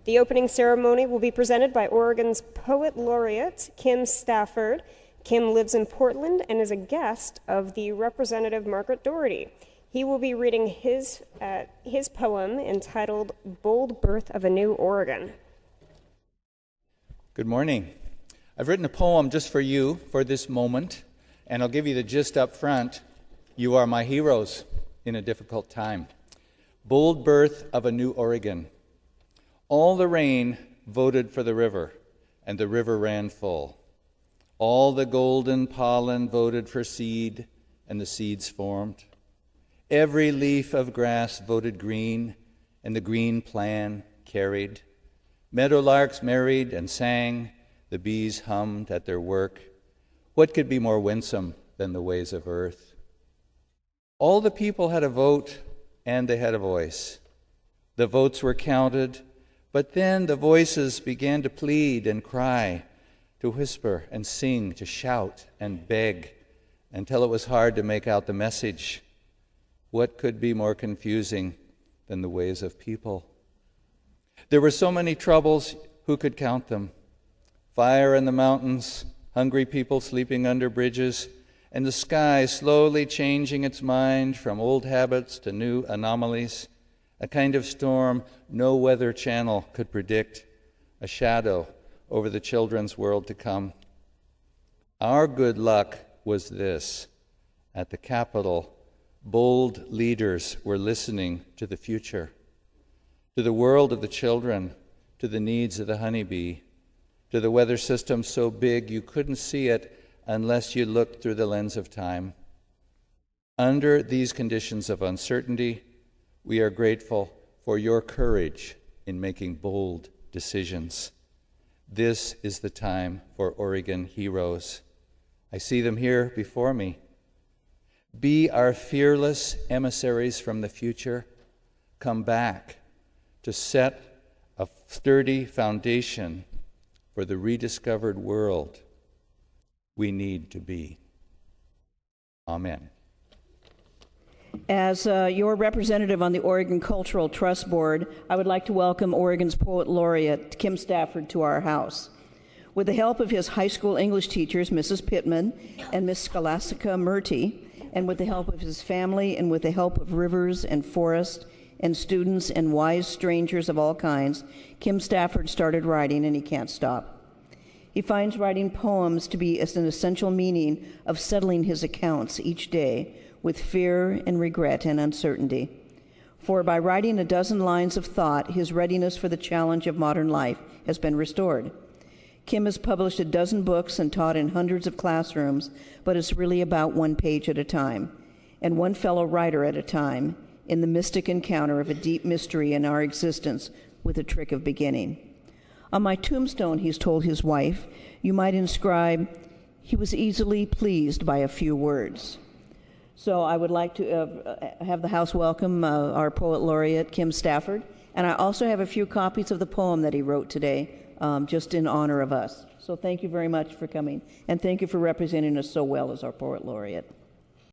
The opening ceremony will be presented by Oregon's Poet Laureate, Kim Stafford. Kim lives in Portland and is a guest of the Representative Margaret Doherty. He will be reading his poem entitled Bold Birth of a New Oregon. Good morning. I've written a poem just for you for this moment, and I'll give you the gist up front. You are my heroes in a difficult time. Bold birth of a new Oregon. All the rain voted for the river, and the river ran full. All the golden pollen voted for seed, and the seeds formed. Every leaf of grass voted green, and the green plan carried. Meadowlarks married and sang, the bees hummed at their work. What could be more winsome than the ways of earth? All the people had a vote, and they had a voice. The votes were counted, but then the voices began to plead and cry, to whisper and sing, to shout and beg, until it was hard to make out the message. What could be more confusing than the ways of people? There were so many troubles, who could count them? Fire in the mountains, hungry people sleeping under bridges, and the sky slowly changing its mind from old habits to new anomalies. A kind of storm no weather channel could predict, a shadow over the children's world to come. Our good luck was this. At the Capitol, bold leaders were listening to the future, to the world of the children, to the needs of the honeybee, to the weather system so big you couldn't see it unless you looked through the lens of time. Under these conditions of uncertainty, we are grateful for your courage in making bold decisions. This is the time for Oregon heroes. I see them here before me. Be our fearless emissaries from the future. Come back to set a sturdy foundation for the rediscovered world we need to be. Amen. As your representative on the Oregon Cultural Trust Board, I would like to welcome Oregon's Poet Laureate, Kim Stafford, to our house. With the help of his high school English teachers, Mrs. Pittman and Miss Scholastica Murty, and with the help of his family, and with the help of rivers and forest and students and wise strangers of all kinds, Kim Stafford started writing, and he can't stop. He finds writing poems to be an essential meaning of settling his accounts each day with fear and regret and uncertainty. For by writing a dozen lines of thought, his readiness for the challenge of modern life has been restored. Kim has published a dozen books and taught in hundreds of classrooms, but it's really about one page at a time, and one fellow writer at a time, in the mystic encounter of a deep mystery in our existence with a trick of beginning. On my tombstone, he's told his wife, you might inscribe, he was easily pleased by a few words. So I would like to have the House welcome our Poet Laureate, Kim Stafford, and I also have a few copies of the poem that he wrote today, just in honor of us. So thank you very much for coming, and thank you for representing us so well as our Poet Laureate.